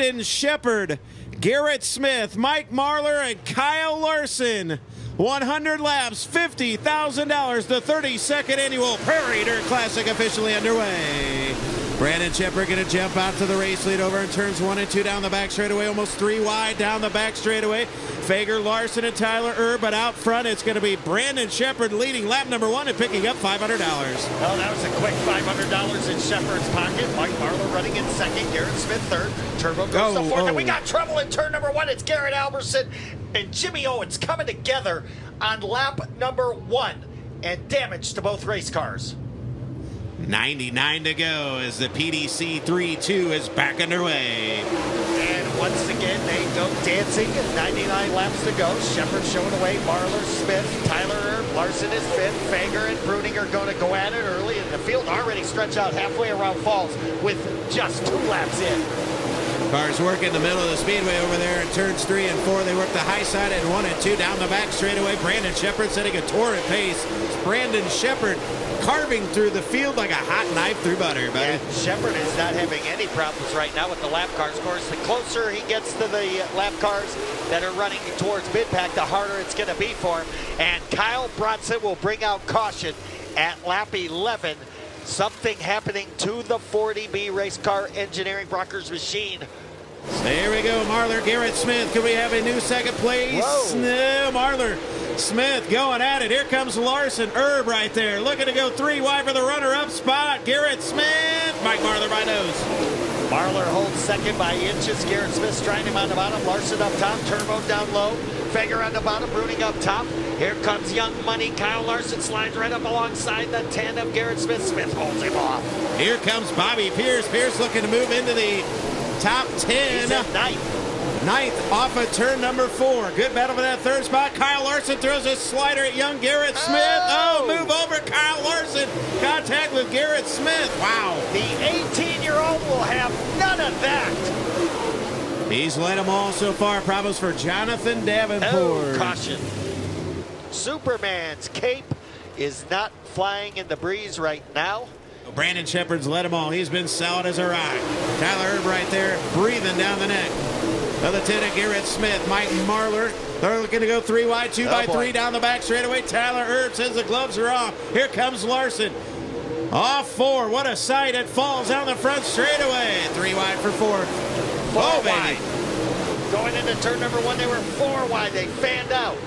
Brandon Shepard, Garrett Smith, Mike Marlar, and Kyle Larson. 100 laps, $50,000. The 32nd annual Prairie Dirt Classic officially underway. Brandon Shepard going to jump out to the race lead over in turns 1 and 2 down the back straightaway, almost 3 wide down the back straightaway. Fager, Larson, and Tyler Erb, but out front it's going to be Brandon Shepard leading lap number 1 and picking up $500. Well, that was a quick $500 in Shepard's pocket. Mike Marlar running in second, Garrett Smith third. Turbo goes to fourth, and we got trouble in turn number 1. It's Garrett Alberson and Jimmy Owens coming together on lap number 1, and damage to both race cars. 99 to go as the PDC 3-2 is back underway. And once again, they go dancing. 99 laps to go. Shepard showing away. Marlar, Smith, Tyler Erb, Larson is fifth. Fager and Bruning are going to go at it early, and the field already stretched out halfway around Falls with just 2 laps in. Cars work in the middle of the speedway over there in turns 3 and 4. They work the high side at 1 and 2 down the back straightaway. Brandon Shepard setting a torrent pace. It's Brandon Shepard carving through the field like a hot knife through butter, buddy. Yeah, Shepard is not having any problems right now with the lap cars. Of course, the closer he gets to the lap cars that are running towards mid-pack, the harder it's going to be for him. And Kyle Bronson will bring out caution at lap 11. Something happening to the 40B race car engineering Brockers machine. There we go, Marlar, Garrett Smith. Could we have a new second place? Whoa. No, Marlar, Smith going at it. Here comes Larson, Erb right there, looking to go 3 wide for the runner-up spot. Garrett Smith, Mike Marlar by nose. Marlar holds second by inches. Garrett Smith trying him on the bottom. Larson up top. Turbo down low. Fager on the bottom. Bruning up top. Here comes Young Money. Kyle Larson slides right up alongside the tandem. Garrett Smith. Smith holds him off. Here comes Bobby Pierce. Pierce looking to move into the top 10. He's at ninth. Off of turn number 4. Good battle for that third spot. Kyle Larson throws a slider at young Garrett Smith. Oh, move over. Kyle Larson. Contact with Garrett Smith. Wow. The 18-year-old will have none of that. He's led them all so far. Problems for Jonathan Davenport. Oh, caution. Superman's cape is not flying in the breeze right now. Brandon Shepard's led them all. He's been solid as a rock. Tyler Erb right there, breathing down the neck. The Lieutenant Garrett Smith, Mike Marlar. They're looking to go 3 wide, 2 by 3 down the back straightaway. Tyler Erb says the gloves are off. Here comes Larson. Off 4. What a sight. It falls down the front straightaway. 3 wide for 4th. 4 Oh, wide. baby. Going into turn number 1, they were 4 wide. They fanned out.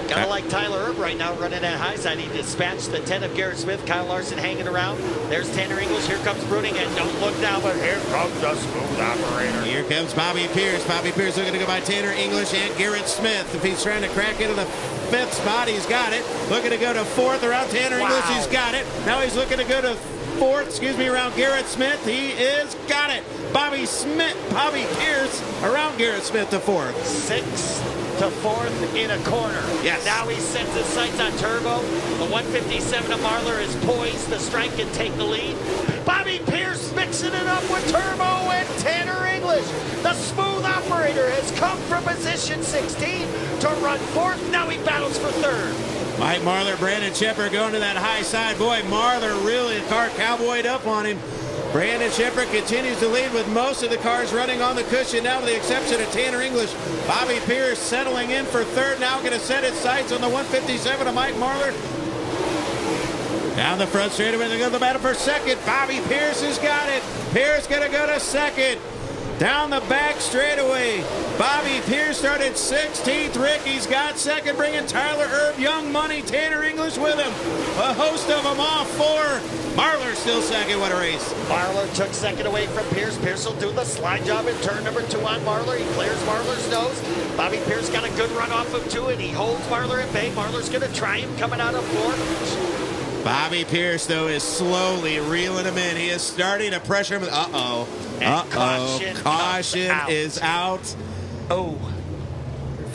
Kind of like Tyler Erb right now running that high side. He dispatched the 10 of Garrett Smith. Kyle Larson hanging around. There's Tanner English. Here comes Bruning, and don't look down, but here comes the smooth operator. Here comes Bobby Pierce. Bobby Pierce looking to go by Tanner English and Garrett Smith. If he's trying to crack into the 5th spot, he's got it. Looking to go to 4th around Tanner English, he's got it. Now he's looking to go to 4th, around Garrett Smith. He is got it. Bobby Pierce around Garrett Smith to 4th. 6th to 4th in a corner. Yes. Now he sets his sights on Turbo. The 157 of Marlar is poised to strike and take the lead. Bobby Pierce mixing it up with Turbo and Tanner English. The smooth operator has come from position 16 to run 4th. Now he battles for 3rd. Mike Marlar, Brandon Shepard going to that high side. Boy, Marlar really, the car cowboyed up on him. Brandon Shepard continues to lead with most of the cars running on the cushion now with the exception of Tanner English. Bobby Pierce settling in for 3rd now, going to set his sights on the 157 of Mike Marlar. Down the front straightaway, they go to the battle for 2nd. Bobby Pierce has got it. Pierce going to go to 2nd. Down the back straightaway, Bobby Pierce started 16th. Ricky's got 2nd, bringing Tyler Erb, Young Money, Tanner English with him. A host of them off 4. Marlar still 2nd. What a race. Marlar took 2nd away from Pierce. Pierce will do the slide job in turn number 2 on Marlar. He clears Marlar's nose. Bobby Pierce got a good run off of 2, and he holds Marlar at bay. Marlar's going to try him coming out of 4th. Bobby Pierce, though, is slowly reeling him in. He is starting to pressure him. Uh-oh. Caution is out. Oh.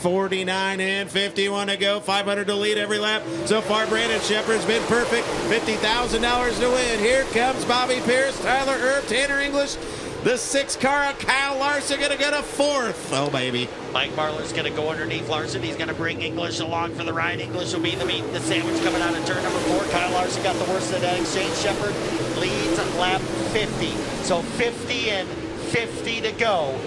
49 and 51 to go. 500 to lead every lap. So far, Brandon Shepard's been perfect. $50,000 to win. Here comes Bobby Pierce, Tyler Erb, Tanner English. The 6th car, Kyle Larson, going to get a 4th. Oh, baby. Mike Marlar's going to go underneath Larson. He's going to bring English along for the ride. English will be the meat and the sandwich coming out of turn number 4. Kyle Larson got the worst of that exchange. Shepard leads on lap 50. So 50 and 50 to go.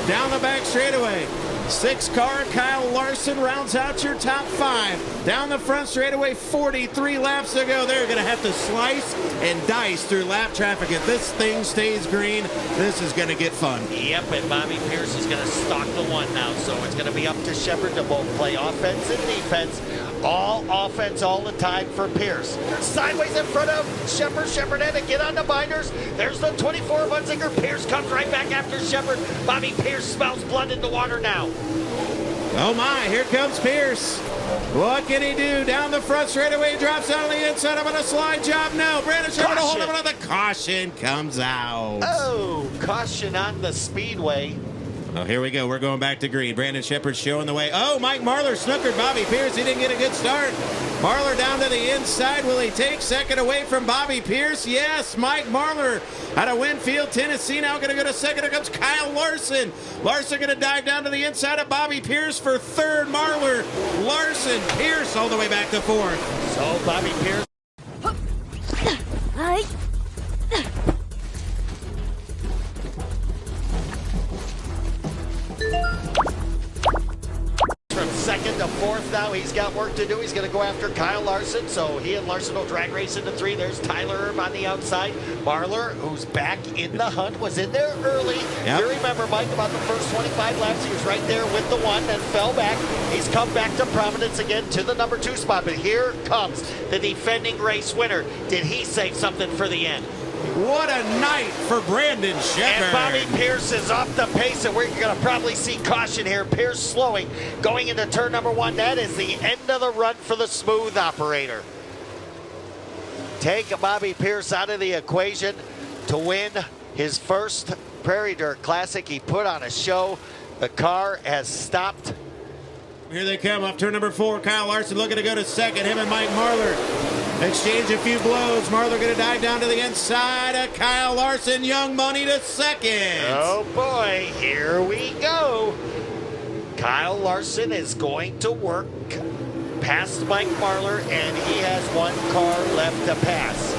Down the back straightaway. 6-car Kyle Larson rounds out your top 5. Down the front straightaway, 43 laps to go. They're going to have to slice and dice through lap traffic. If this thing stays green, this is going to get fun. Yep, and Bobby Pierce is going to stalk the one now, so it's going to be up to Shepherd to both play offense and defense. All offense all the time for Pierce. Sideways in front of Shepherd. Shepherd had to get on the binders. There's the 24 Munzinger. Pierce comes right back after Shepherd. Bobby Pierce smells blood in the water now. Oh my, here comes Pierce. What can he do? Down the front straightaway, drops out on the inside. I'm on a slide job. No, Brandon Shepherd will hold him on. The caution comes out. Oh, caution on the speedway. Oh, here we go. We're going back to green. Brandon Shepherd showing the way. Oh, Mike Marlar snookered Bobby Pierce. He didn't get a good start. Marlar down to the inside. Will he take second away from Bobby Pierce? Yes, Mike Marlar out of Winfield, Tennessee. Now going to go to second. Here comes Kyle Larson. Larson going to dive down to the inside of Bobby Pierce for third. Marlar, Larson, Pierce all the way back to fourth. So Bobby Pierce. Hi. From second to fourth now, he's got work to do. He's going to go after Kyle Larson, so he and Larson will drag race into 3. There's Tyler Erb on the outside. Marlar, who's back in the hunt, was in there early. Yep. You remember, Mike, about the first 25 laps, he was right there with the 1 and fell back. He's come back to prominence again to the number 2 spot, but here comes the defending race winner. Did he save something for the end? What a night for Brandon Shepherd. And Bobby Pierce is off the pace, and we're going to probably see caution here. Pierce slowing, going into turn number 1. That is the end of the run for the smooth operator. Take Bobby Pierce out of the equation to win his first Prairie Dirt Classic. He put on a show. The car has stopped. Here they come off turn number 4. Kyle Larson looking to go to second. Him and Mike Marlar exchange a few blows. Marlar going to dive down to the inside of Kyle Larson. Young Money to second. Oh boy, here we go. Kyle Larson is going to work past Mike Marlar, and he has 1 car left to pass.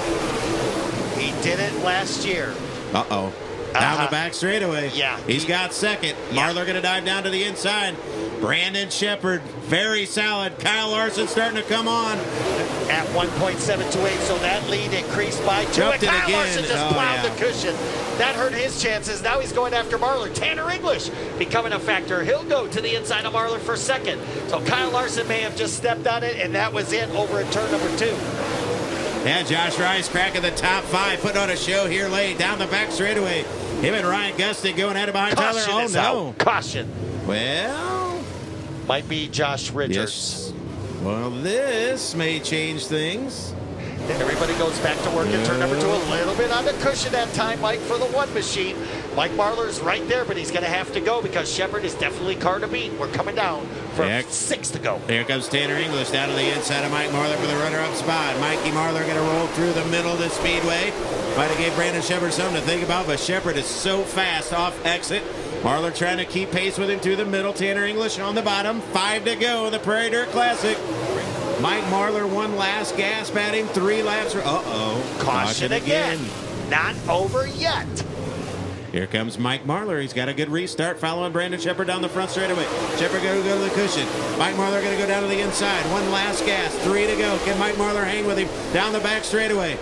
He did it last year. Uh-oh. Down the back straightaway. Yeah. He's got second. Yeah. Marlar going to dive down to the inside. Brandon Shepherd, very solid. Kyle Larson starting to come on. At 1.728, so that lead increased by 2. Jumped And it Kyle again. Larson just Oh, plowed yeah. the cushion. That hurt his chances. Now he's going after Marlar. Tanner English becoming a factor. He'll go to the inside of Marlar for second. So Kyle Larson may have just stepped on it, and that was it over at turn number 2. Yeah, Josh Rice cracking the top 5, putting on a show here late. Down the back straightaway. Him and Ryan Gustin going at it behind Caution Tyler. Oh, is no. out. Caution. Well, Might be Josh Richards. yes. Well, this may change things. Everybody goes back to work in turn number 2. A little bit on the cushion that time, Mike, for the 1 machine. Mike Marlar's right there, but he's going to have to go because Shepherd is definitely car to beat. We're coming down for 6 to go. Here comes Tanner English down to the inside of Mike Marlar for the runner-up spot. Mikey Marlar going to roll through the middle of the speedway. Might have gave Brandon Shepherd something to think about, but Shepherd is so fast off exit. Marlar trying to keep pace with him through the middle. Tanner English on the bottom. 5 to go in the Prairie Dirt Classic. Mike Marlar 1 last gasp at him. 3 laps. Uh-oh. Caution again. Not over yet. Here comes Mike Marlar. He's got a good restart following Brandon Shepherd down the front straightaway. Shepherd going to go to the cushion. Mike Marlar going to go down to the inside. 1 last gas. 3 to go. Can Mike Marlar hang with him down the back straightaway?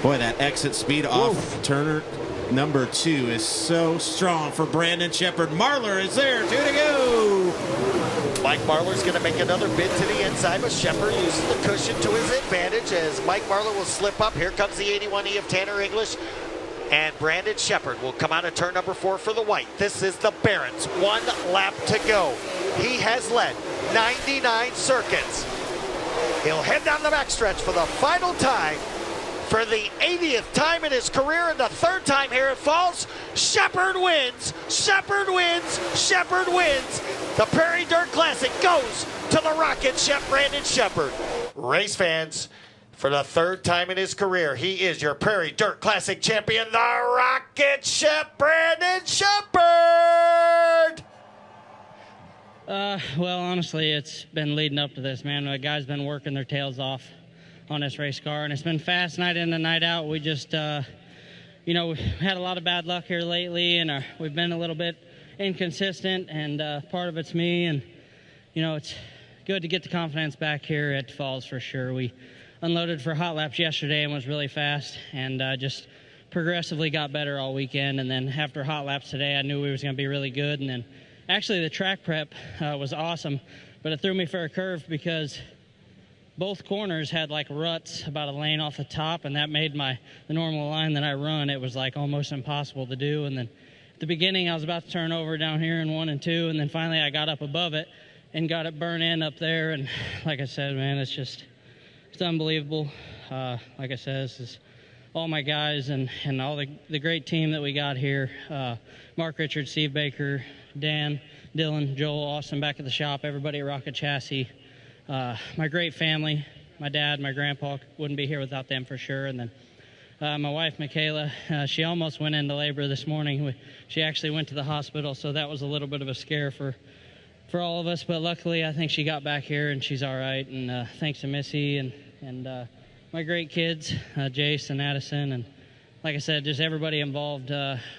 Boy, that exit speed off Turner number 2 is so strong for Brandon Shepherd. Marlar is there. 2 to go. Mike Marlar's going to make another bid to the inside, but Shepherd uses the cushion to his advantage as Mike Marlar will slip up. Here comes the 81E of Tanner English. And Brandon Shepherd will come out of turn number 4 for the white. This is the Barons. 1 lap to go. He has led 99 circuits. He'll head down the backstretch for the final time. For the 80th time in his career and the 3rd time here at Falls, Shepherd wins, Shepherd wins, Shepherd wins. The Prairie Dirt Classic goes to the rocket ship, Brandon Shepherd. Race fans, for the 3rd time in his career, he is your Prairie Dirt Classic champion, the rocket ship, Brandon Shepherd. Well, honestly, it's been leading up to this, man. The guys been working their tails off on this race car, and it's been fast night in and night out. We just you know, we've had a lot of bad luck here lately, and we've been a little bit inconsistent, and part of it's me. And, you know, it's good to get the confidence back here at Falls for sure. We unloaded for hot laps yesterday and was really fast, and just progressively got better all weekend. And then after hot laps today, I knew we was going to be really good. And then actually the track prep was awesome, but it threw me for a curve because both corners had like ruts about a lane off the top, and that made the normal line that I run, it was like almost impossible to do. And then at the beginning I was about to turn over down here in 1 and 2, and then finally I got up above it and got it burn in up there. And like I said, man, it's unbelievable. Like I said, this is all my guys and all the great team that we got here. Mark Richards, Steve Baker, Dan, Dylan, Joel, Austin back at the shop, everybody at Rocket Chassis. My great family, my dad, my grandpa, wouldn't be here without them for sure. And then my wife, Michaela, she almost went into labor this morning. She actually went to the hospital, so that was a little bit of a scare for all of us. But luckily, I think she got back here and she's all right. And thanks to Missy and my great kids, Jace and Addison. And like I said, just everybody involved,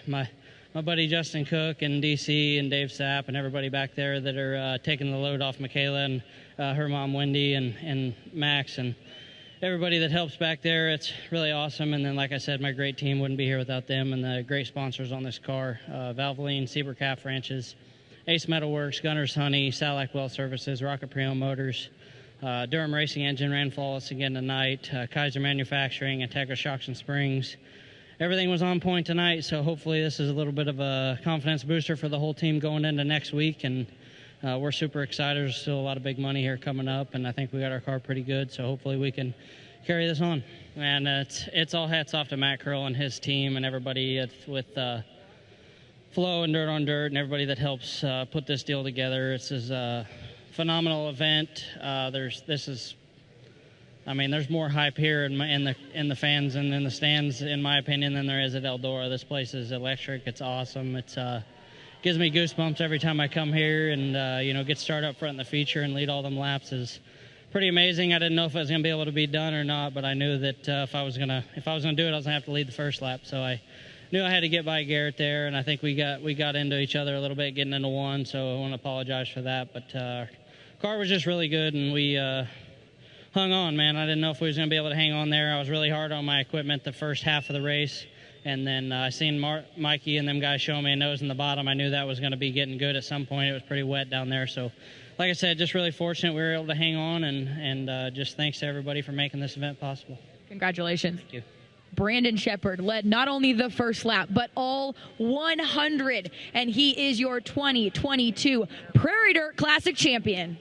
my buddy Justin Cook and DC and Dave Sapp and everybody back there that are taking the load off Michaela and her mom Wendy and Max and everybody that helps back there. It's really awesome. And then, like I said, my great team wouldn't be here without them, and the great sponsors on this car, Valvoline, Sieber Calf Ranches, Ace Metalworks, Gunner's Honey, Salac Well Services, Rocket Pre-Owned Motors, Durham Racing Engine ran flawless again tonight, Kaiser Manufacturing, Integra Shocks and Springs. Everything was on point tonight, so hopefully this is a little bit of a confidence booster for the whole team going into next week. And we're super excited. There's still a lot of big money here coming up, and I think we got our car pretty good, so hopefully we can carry this on. And it's all hats off to Matt Curl and his team and everybody with Flo and Dirt on Dirt and everybody that helps put this deal together. This is a phenomenal event. There's more hype here in the fans and in the stands, in my opinion, than there is at Eldora. This place is electric. It's awesome. It's gives me goosebumps every time I come here, and get started up front in the feature and lead all them laps is pretty amazing. I didn't know if I was going to be able to be done or not, but I knew that if I was going to do it, I was going to have to lead the first lap. So I knew I had to get by Garrett there, and I think we got into each other a little bit getting into one. So I want to apologize for that, but car was just really good, and we hung on, man. I didn't know if we was going to be able to hang on there. I was really hard on my equipment the first half of the race. And then I seen Mikey and them guys show me a nose in the bottom. I knew that was going to be getting good at some point. It was pretty wet down there. So, like I said, just really fortunate we were able to hang on. And just thanks to everybody for making this event possible. Congratulations. Thank you. Brandon Shepherd led not only the first lap, but all 100. And he is your 2022 Prairie Dirt Classic champion.